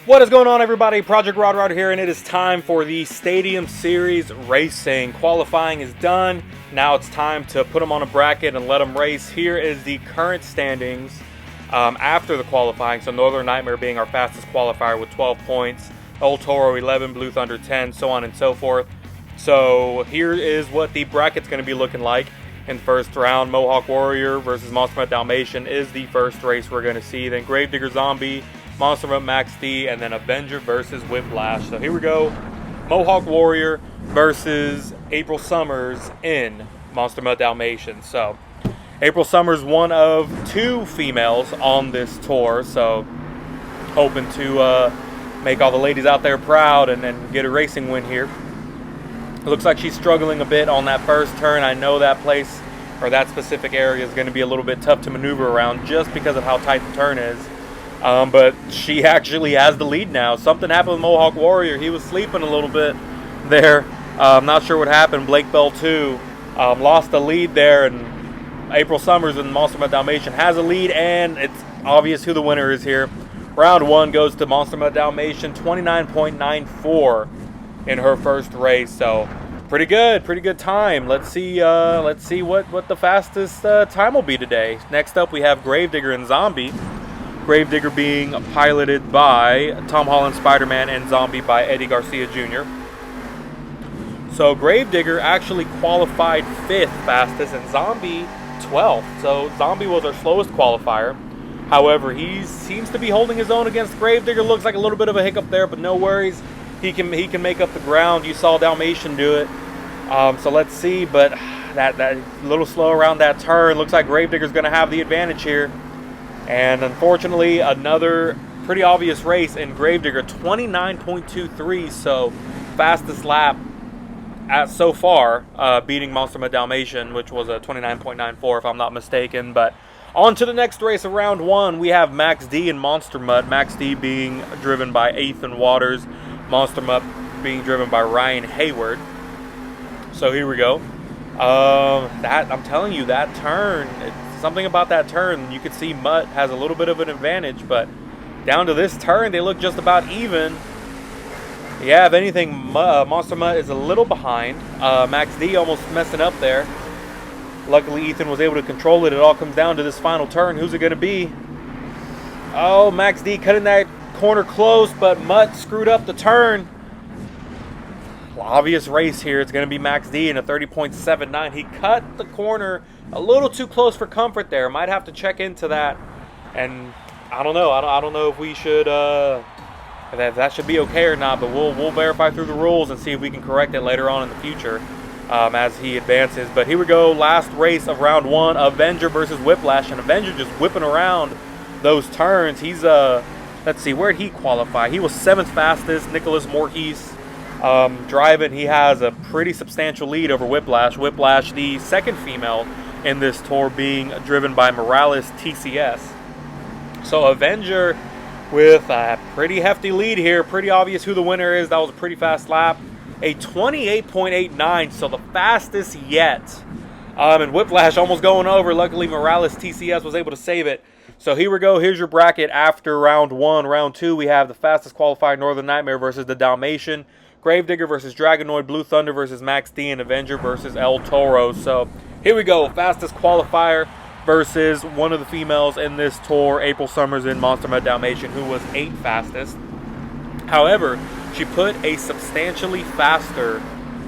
What is going on, everybody? Project Rod here, and it is time for the Stadium Series racing. Qualifying is done. Now it's time to put them on a bracket and let them race. Here is the current standings after the qualifying. So Northern Nightmare being our fastest qualifier with 12 points. El Toro 11, Blue Thunder 10, so on and so forth. So here is what the bracket's going to be looking like. In first round, Mohawk Warrior versus Monster Mutt Dalmatian is the first race we're going to see. Then Gravedigger Zombie, Monster Mutt Max D, and then Avenger versus Whiplash. So here we go. Mohawk Warrior versus April Summers in Monster Mutt Dalmatian. So April Summers, one of two females on this tour. So hoping to make all the ladies out there proud and then get a racing win here. It looks like she's struggling a bit on that first turn. I know that place or that specific area is going to be a little bit tough to maneuver around just because of how tight the turn is. But she actually has the lead now. Something happened with Mohawk Warrior. He was sleeping a little bit there. I'm not sure what happened. Blake Bell too lost the lead there, and April Summers in Monster Mutt Dalmatian has a lead, and it's obvious who the winner is here. Round one goes to Monster Mutt Dalmatian, 29.94 in her first race. So pretty good time. Let's see what the fastest time will be today. Next up we have Gravedigger and Zombie. Gravedigger being piloted by Tom Holland, Spider-Man, and Zombie by Eddie Garcia Jr. So Gravedigger actually qualified 5th fastest and Zombie 12th. So Zombie was our slowest qualifier. However, he seems to be holding his own against Gravedigger. Looks like a little bit of a hiccup there, but no worries. He can make up the ground. You saw Dalmatian do it. So let's see, but that little slow around that turn. Looks like Gravedigger's going to have the advantage here. And unfortunately, another pretty obvious race in Gravedigger, 29.23, so fastest lap so far, beating Monster Mutt Dalmatian, which was a 29.94 if I'm not mistaken. But on to the next race of round one, we have Max D and Monster Mutt. Max D being driven by Ethan Waters, Monster Mutt being driven by Ryan Hayward. So here we go. I'm telling you, that turn, something about that turn, you could see Mutt has a little bit of an advantage, but down to this turn, they look just about even. Yeah, if anything, Monster Mutt is a little behind. Max D almost messing up there. Luckily, Ethan was able to control it. It all comes down to this final turn. Who's it going to be? Oh, Max D cutting that corner close, but Mutt screwed up the turn. Obvious race here. It's going to be Max D in a 30.79. He cut the corner a little too close for comfort there. Might have to check into that. And I don't know. I don't know if we should that should be okay or not. But we'll verify through the rules and see if we can correct it later on in the future as he advances. But here we go. Last race of round one. Avenger versus Whiplash, and Avenger just whipping around those turns. He's let's see, where'd he qualify? He was 7th fastest. Nicholas Morkis driving. He has a pretty substantial lead over Whiplash. Whiplash, the second female in this tour, being driven by Morales TCS. So Avenger with a pretty hefty lead here. Pretty obvious who the winner is. That was a pretty fast lap. A 28.89, so the fastest yet. And Whiplash almost going over. Luckily, Morales TCS was able to save it. So here we go. Here's your bracket after round one. Round two, we have the fastest qualified Northern Nightmare versus the Dalmatian. Gravedigger versus Dragonoid, Blue Thunder versus Max D, and Avenger versus El Toro. So here we go. Fastest qualifier versus one of the females in this tour, April Summers in Monster Mutt Dalmatian, who was 8th fastest. However, she put a substantially faster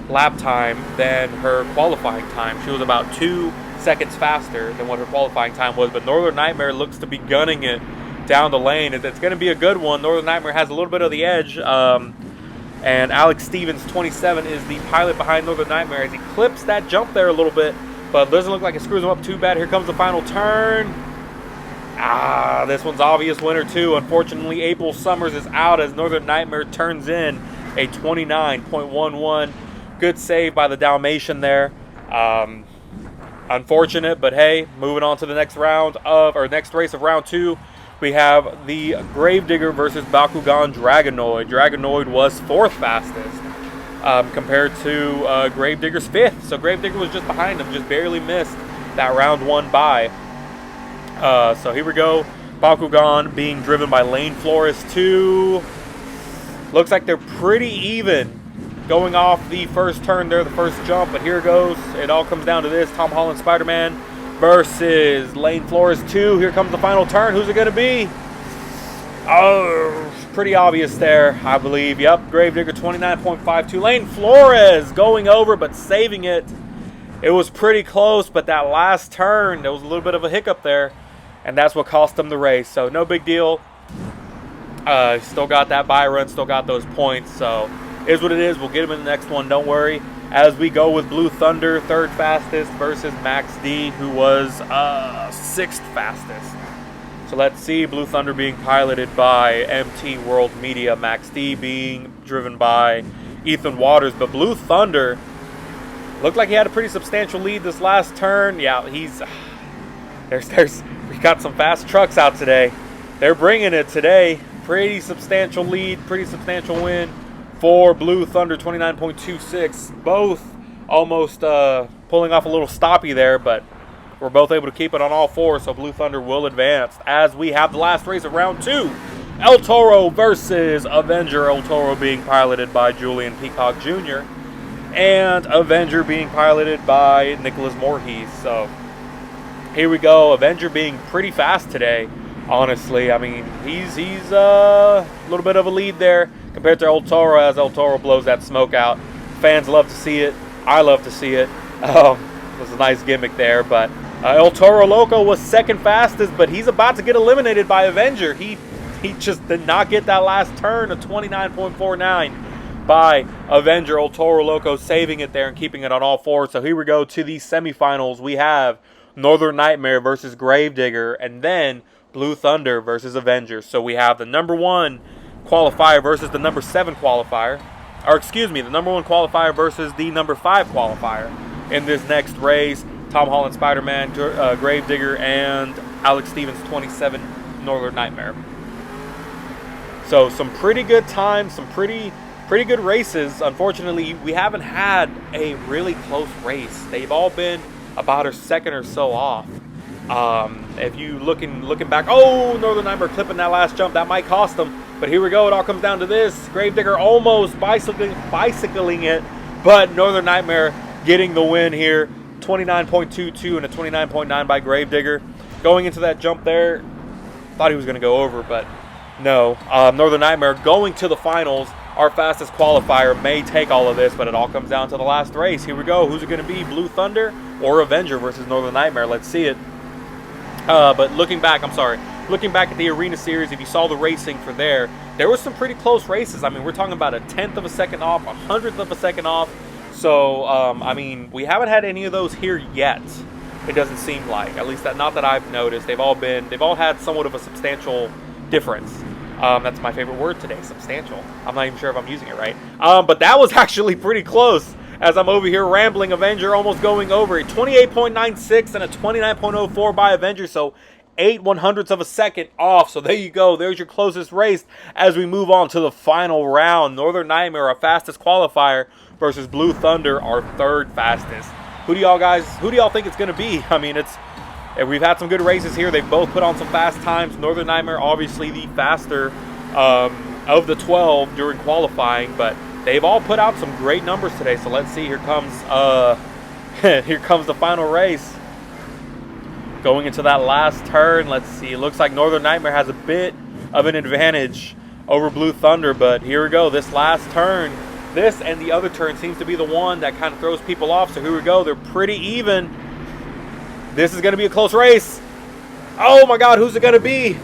lap time than her qualifying time. She was about 2 seconds faster than what her qualifying time was. But Northern Nightmare looks to be gunning it down the lane. It's going to be a good one. Northern Nightmare has a little bit of the edge. And Alex Stevens, 27, is the pilot behind Northern Nightmare as he clips that jump there a little bit, but doesn't look like it screws him up too bad. Here comes the final turn. This one's obvious winner too. Unfortunately, April Summers is out as Northern Nightmare turns in a 29.11. Good save by the Dalmatian there. Unfortunate, but hey, moving on to the next next race of round two. We have the Gravedigger versus Bakugan Dragonoid. Dragonoid was 4th fastest compared to Gravedigger's 5th. So Gravedigger was just behind him, just barely missed that round one bye. So here we go. Bakugan being driven by Lane Flores 2. Looks like they're pretty even going off the first turn there, the first jump. But here goes. It all comes down to this. Tom Holland Spider-Man versus Lane Flores 2. Here comes the final turn. Who's it going to be? Oh, pretty obvious there, I believe. Yep, Gravedigger 29.52. Lane Flores going over but saving it. It was pretty close, but that last turn, there was a little bit of a hiccup there, and that's what cost him the race. So no big deal. Still got that bye run, still got those points. So is what it is. We'll get him in the next one, don't worry. As we go with Blue Thunder, 3rd fastest, versus Max D, who was 6th fastest. So let's see, Blue Thunder being piloted by MT World Media, Max D being driven by Ethan Waters. But Blue Thunder looked like he had a pretty substantial lead this last turn. Yeah, we got some fast trucks out today. They're bringing it today. Pretty substantial lead, pretty substantial win for Blue Thunder, 29.26. Both almost pulling off a little stoppy there, but we're both able to keep it on all four, so Blue Thunder will advance. As we have the last race of round 2, El Toro versus Avenger. El Toro being piloted by Julian Peacock Jr. and Avenger being piloted by Nicholas Voorhees. So here we go. Avenger being pretty fast today, honestly. I mean, he's a little bit of a lead there compared to El Toro, as El Toro blows that smoke out. Fans love to see it. I love to see it. It was a nice gimmick there, but El Toro Loco was 2nd fastest, but he's about to get eliminated by Avenger. He just did not get that last turn of 29.49 by Avenger. El Toro Loco saving it there and keeping it on all fours. So here we go to the semifinals. We have Northern Nightmare versus Gravedigger, and then Blue Thunder versus Avenger. So we have the number 1 qualifier versus the number 7 qualifier. Or excuse me, the number 1 qualifier versus the number 5 qualifier in this next race. Tom Holland Spider-Man, Gravedigger, and Alex Stevens 27 Northern Nightmare. So some pretty good times, some pretty good races. Unfortunately, we haven't had a really close race. They've all been about a second or so off. If you looking back, oh, Northern Nightmare clipping that last jump, that might cost them. But here we go. It all comes down to this. Gravedigger almost bicycling it, but Northern Nightmare getting the win here. 29.22 and a 29.9 by Gravedigger. Going into that jump there, thought he was going to go over, but no. Northern Nightmare going to the finals. Our fastest qualifier may take all of this, but it all comes down to the last race. Here we go. Who's it going to be? Blue Thunder or Avenger versus Northern Nightmare? Let's see it. But looking back at the Arena Series, if you saw the racing for there was some pretty close races. I mean, we're talking about a 1/10 of a second off, a 100th of a second off. So, I mean, we haven't had any of those here yet. It doesn't seem like, at least not that I've noticed. They've all had somewhat of a substantial difference. That's my favorite word today, substantial. I'm not even sure if I'm using it right. But that was actually pretty close. As I'm over here rambling, Avenger almost going over. 28.96 and a 29.04 by Avenger. So 8/100ths of a second off. So there you go. There's your closest race as we move on to the final round. Northern Nightmare, our fastest qualifier, versus Blue Thunder, our 3rd fastest. Who do y'all think it's going to be? I mean, we've had some good races here. They've both put on some fast times. Northern Nightmare, obviously the faster of the 12 during qualifying, but they've all put out some great numbers today. So let's see. Here comes here comes the final race. Going into that last turn, let's see. It looks like Northern Nightmare has a bit of an advantage over Blue Thunder, but here we go. This last turn, this and the other turn seems to be the one that kind of throws people off. So here we go. They're pretty even. This is going to be a close race. Oh my God, who's it going to be?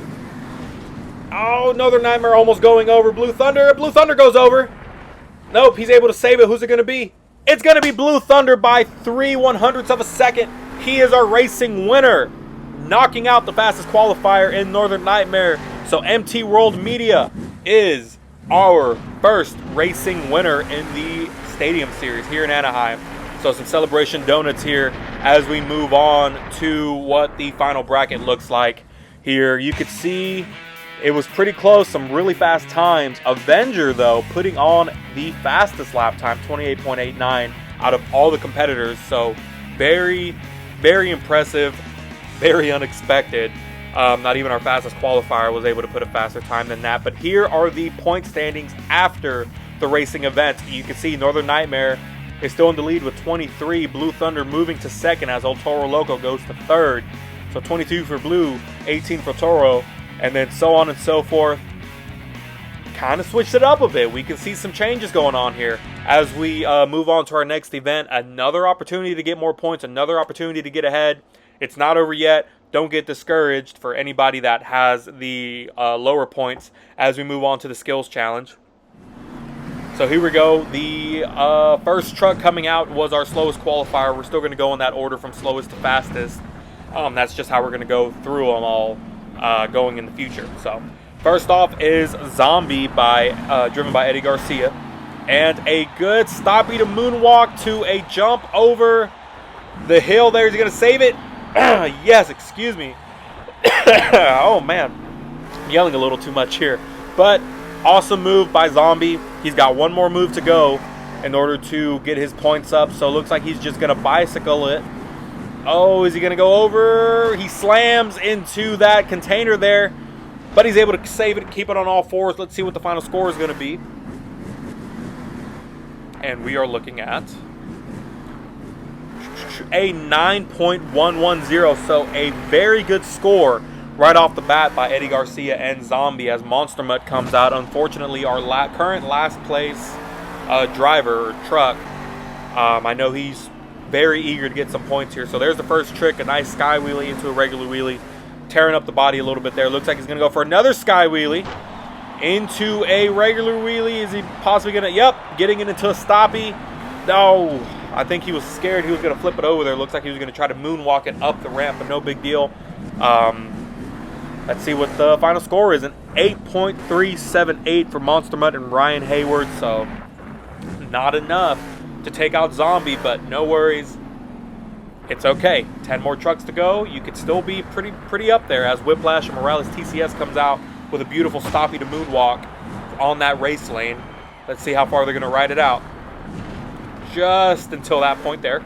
Oh, Northern Nightmare almost going over Blue Thunder. Blue Thunder goes over. Nope, he's able to save it. Who's it going to be? It's going to be Blue Thunder by 3/100ths of a second. He is our racing winner, knocking out the fastest qualifier in Northern Nightmare. So MT World Media is our first racing winner in the Stadium Series here in Anaheim. So some celebration donuts here as we move on to what the final bracket looks like here. You could see it was pretty close, some really fast times. Avenger, though, putting on the fastest lap time, 28.89 out of all the competitors. So very, very impressive, very unexpected. Not even our fastest qualifier was able to put a faster time than that. But here are the point standings after the racing event. You can see Northern Nightmare is still in the lead with 23. Blue Thunder moving to second as El Toro Loco goes to third. So 22 for Blue, 18 for Toro, and then so on and so forth. Kind of switched it up a bit. We can see some changes going on here as we move on to our next event. Another opportunity to get more points, another opportunity to get ahead. It's not over yet. Don't get discouraged for anybody that has the lower points as we move on to the skills challenge. So here we go. The first truck coming out was our slowest qualifier. We're still going to go in that order from slowest to fastest. That's just how we're going to go through them all going in the future. So first off is Zombie driven by Eddie Garcia. And a good stoppy to moonwalk to a jump over the hill there. Is he going to save it? Yes, excuse me. Oh, man. I'm yelling a little too much here. But awesome move by Zombie. He's got one more move to go in order to get his points up. So it looks like he's just going to bicycle it. Oh, is he going to go over? He slams into that container there. But he's able to save it, keep it on all fours. Let's see what the final score is going to be. And we are looking at a 9.110. So a very good score right off the bat by Eddie Garcia and Zombie as Monster Mutt comes out. Unfortunately, our current last place driver or truck, I know he's very eager to get some points here. So there's the first trick, a nice sky wheelie into a regular wheelie, tearing up the body a little bit there. Looks like he's going to go for another sky wheelie into a regular wheelie. Is he possibly going to, yep, getting it into a stoppy. No, I think he was scared he was going to flip it over there. Looks like he was going to try to moonwalk it up the ramp, but no big deal. Let's see what the final score is. An 8.378 for Monster Mutt and Ryan Hayward. So not enough to take out Zombie, but no worries. It's okay. 10 more trucks to go. You could still be pretty up there as Whiplash and Morales TCS comes out with a beautiful stoppy to moonwalk on that race lane. Let's see how far they're going to ride it out. Just until that point there.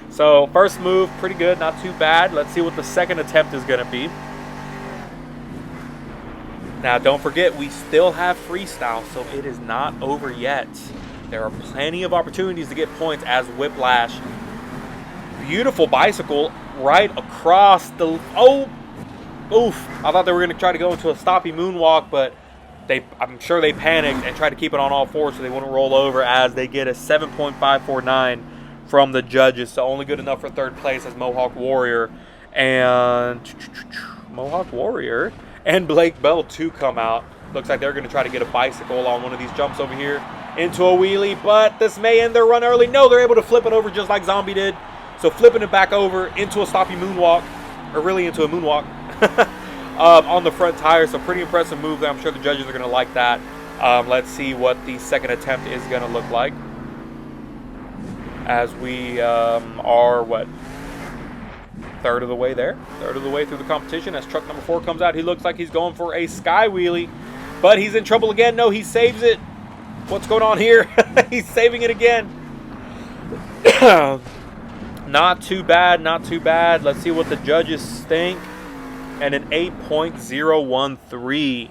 So first move, pretty good, not too bad. Let's see what the second attempt is going to be. Now don't forget, we still have freestyle, so it is not over yet. There are plenty of opportunities to get points as Whiplash. Beautiful bicycle right across the... Oh! Oof. I thought they were going to try to go into a stoppy moonwalk, but I'm sure they panicked and tried to keep it on all fours so they wouldn't roll over as they get a 7.549 from the judges. So only good enough for third place as Mohawk Warrior and Blake Bell 2 come out. Looks like they're going to try to get a bicycle on one of these jumps over here into a wheelie, but this may end their run early. No, they're able to flip it over just like Zombie did. So flipping it back over into a stoppy moonwalk, or really into a moonwalk, on the front tire. So pretty impressive move there. I'm sure the judges are going to like that. Let's see what the second attempt is going to look like. As we are, what, third of the way there? Third of the way through the competition as truck number 4 comes out. He looks like he's going for a sky wheelie, but he's in trouble again. No, he saves it. What's going on here? He's saving it again. Not too bad, not too bad. Let's see what the judges think. And an 8.013.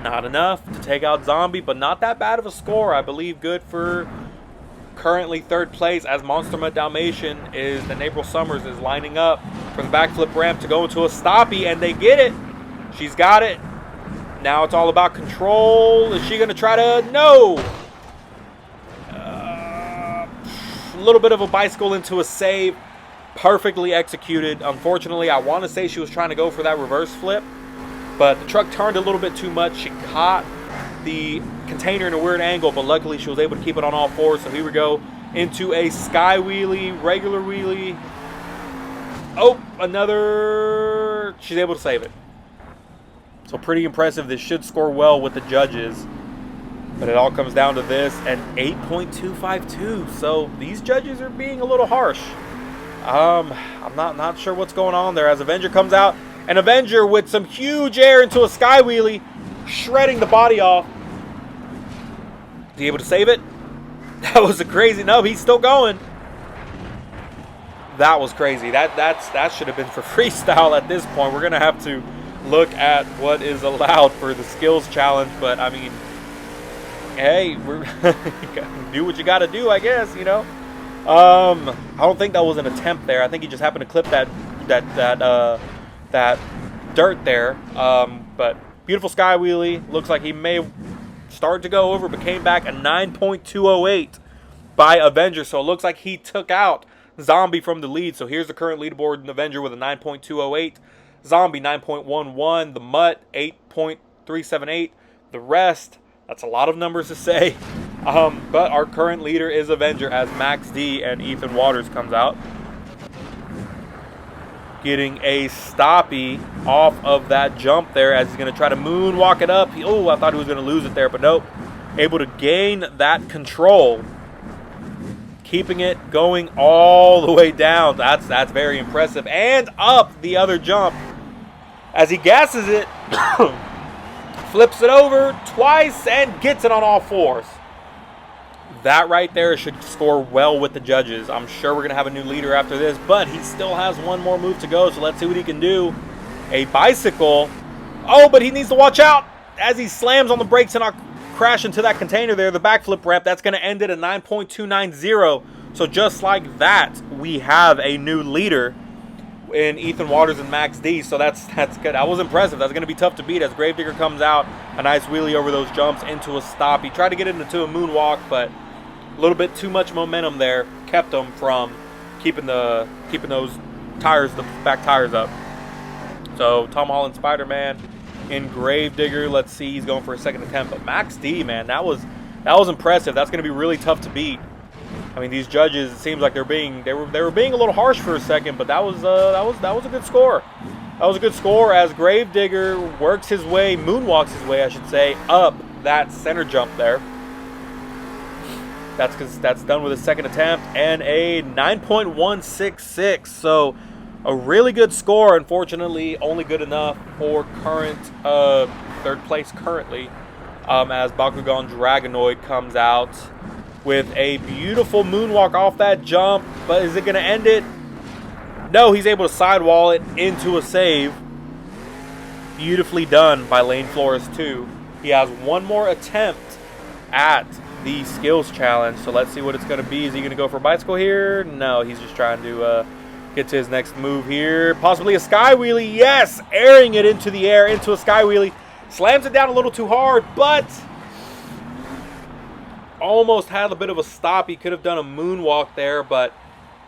Not enough to take out Zombie, but not that bad of a score. I believe good for currently third place as Monster Mutt Dalmatian and April Summers is lining up for the backflip ramp to go into a stoppy, and they get it. She's got it. Now it's all about control. Is she going to try to? No. A little bit of a bicycle into a save. Perfectly executed. Unfortunately, I want to say she was trying to go for that reverse flip, but the truck turned a little bit too much. She caught the container in a weird angle, but luckily she was able to keep it on all fours. So here we go into a sky wheelie, regular wheelie. Oh, another. She's able to save it. So pretty impressive. This should score well with the judges. But it all comes down to this, an 8.252. So these judges are being a little harsh. I'm not sure what's going on there as Avenger comes out. And Avenger with some huge air into a sky wheelie, shredding the body off. Is he able to save it? That was a crazy... No, he's still going. That was crazy. That should have been for freestyle at this point. We're going to have to look at what is allowed for the skills challenge. But, I mean, hey, we're do what you got to do, I guess, you know. I don't think that was an attempt there. I think he just happened to clip that dirt there. But beautiful sky wheelie. Looks like he may start to go over, but came back a 9.208 by Avenger. So it looks like he took out Zombie from the lead. So here's the current leaderboard in Avenger with a 9.208. Zombie 9.11. The Mutt 8.378. The rest, that's a lot of numbers to say. But our current leader is Avenger as Max D and Ethan Waters comes out. Getting a stoppie off of that jump there as he's going to try to moonwalk it up. Oh, I thought he was going to lose it there, but nope. Able to gain that control. Keeping it going all the way down. That's very impressive. And up the other jump. As he gasses it, flips it over twice and gets it on all fours. That right there should score well with the judges. I'm sure we're going to have a new leader after this, but he still has one more move to go, so let's see what he can do. A bicycle. Oh, but he needs to watch out as he slams on the brakes and not crash into that container there, the backflip ramp. That's going to end it at 9.290. So just like that, we have a new leader in Ethan Waters and Max D. So that's good. That was impressive. That's going to be tough to beat as Gravedigger comes out. A nice wheelie over those jumps into a stop. He tried to get it into a moonwalk, but a little bit too much momentum there kept him from keeping those tires, the back tires up. So Tom Holland Spider-Man in Gravedigger. Let's see, he's going for a second attempt. But Max D, man, that was impressive. That's going to be really tough to beat. I mean, these judges, it seems like they were being a little harsh for a second, but that was a good score. That was a good score as Gravedigger works his way, moonwalks his way, I should say, up that center jump there. That's done with a second attempt and a 9.166. So a really good score. Unfortunately, only good enough for current third place currently. As Bakugan Dragonoid comes out with a beautiful moonwalk off that jump. But is it going to end it? No, he's able to sidewall it into a save. Beautifully done by Lane Flores 2. He has one more attempt at the skills challenge, so let's see what it's going to be. Is he going to go for a bicycle here? No, he's just trying to get to his next move here. Possibly a sky wheelie. Yes, airing it into the air, into a sky wheelie. Slams it down a little too hard, but almost had a bit of a stop. He could have done a moonwalk there, but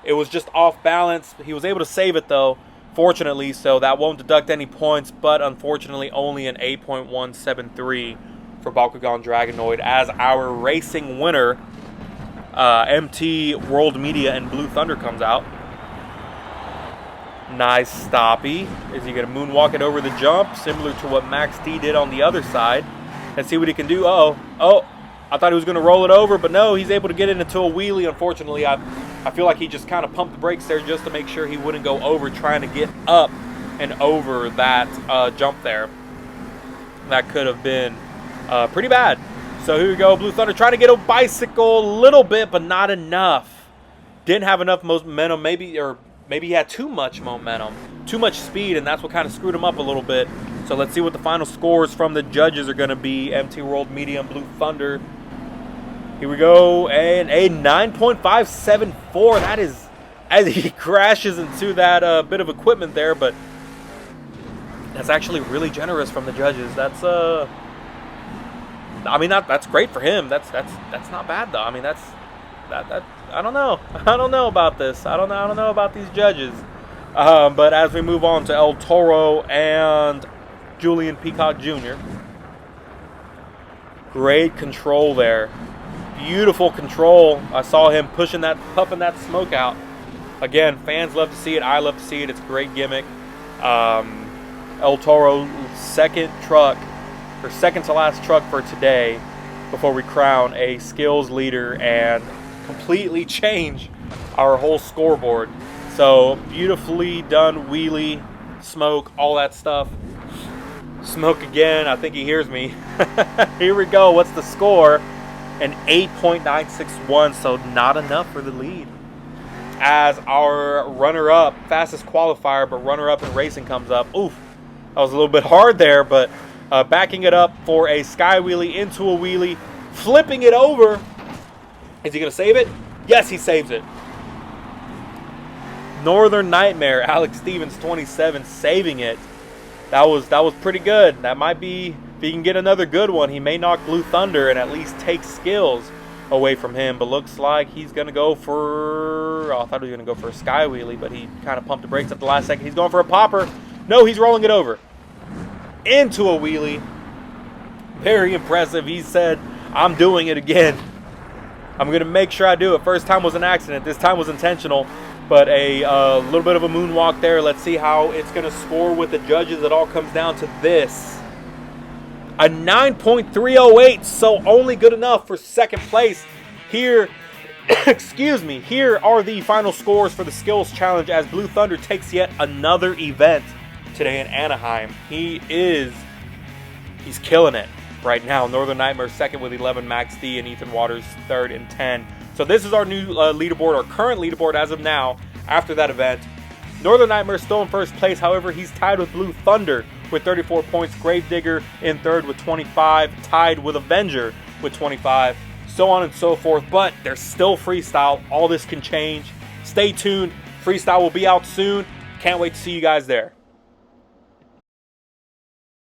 it was just off balance. He was able to save it, though, fortunately, so that won't deduct any points, but unfortunately only an 8.173 for Bakugan Dragonoid as our racing winner. MT World Media and Blue Thunder comes out. Nice stoppie. Is he going to moonwalk it over the jump, similar to what Max D did on the other side? Let's see what he can do. Oh, I thought he was going to roll it over, but no, he's able to get it into a wheelie. Unfortunately, I feel like he just kind of pumped the brakes there just to make sure he wouldn't go over, trying to get up and over that jump there. That could have been pretty bad. So here we go. Blue Thunder trying to get a bicycle a little bit, but not enough. Didn't have enough momentum. Maybe he had too much momentum, too much speed, and that's what kind of screwed him up a little bit. So let's see what the final scores from the judges are going to be. MT World Media and Blue Thunder. Here we go. And a 9.574. That is, as he crashes into that bit of equipment there, but that's actually really generous from the judges. That's I mean, that's great for him. That's not bad though. I mean, that I don't know. I don't know about this. I don't know about these judges. But as we move on to El Toro and Julian Peacock Jr., great control there. Beautiful control. I saw him puffing that smoke out. Again, fans love to see it. I love to see it. It's a great gimmick. El Toro, second to last truck for today before we crown a skills leader and completely change our whole scoreboard. So beautifully done wheelie, smoke, all that stuff. Smoke again. I think he hears me. Here we go. What's the score? An 8.961, so not enough for the lead. as our runner-up, fastest qualifier, but runner-up in racing comes up. Oof, that was a little bit hard there, but backing it up for a sky wheelie into a wheelie, flipping it over. Is he going to save it? Yes, he saves it. Northern Nightmare, Alex Stevens, 27, saving it. That was pretty good. That might be, if he can get another good one, he may knock Blue Thunder and at least take skills away from him. But looks like he's going to go for, I thought he was going to go for a sky wheelie, but he kind of pumped the brakes at the last second. He's going for a popper. No, he's rolling it over. Into a wheelie. Very impressive. He said, I'm doing it again. I'm going to make sure I do it. First time was an accident. This time was intentional. But a little bit of a moonwalk there. Let's see how it's going to score with the judges. It all comes down to this. A 9.308, so only good enough for second place. Here, excuse me, here are the final scores for the Skills Challenge as Blue Thunder takes yet another event today in Anaheim. He's killing it right now. Northern Nightmare second with 11, Max D, and Ethan Waters third and 10. So this is our new leaderboard, our current leaderboard as of now, after that event. Northern Nightmare still in first place. However, he's tied with Blue Thunder with 34 points. Gravedigger in third with 25. Tied with Avenger with 25. So on and so forth. But there's still Freestyle. All this can change. Stay tuned. Freestyle will be out soon. Can't wait to see you guys there.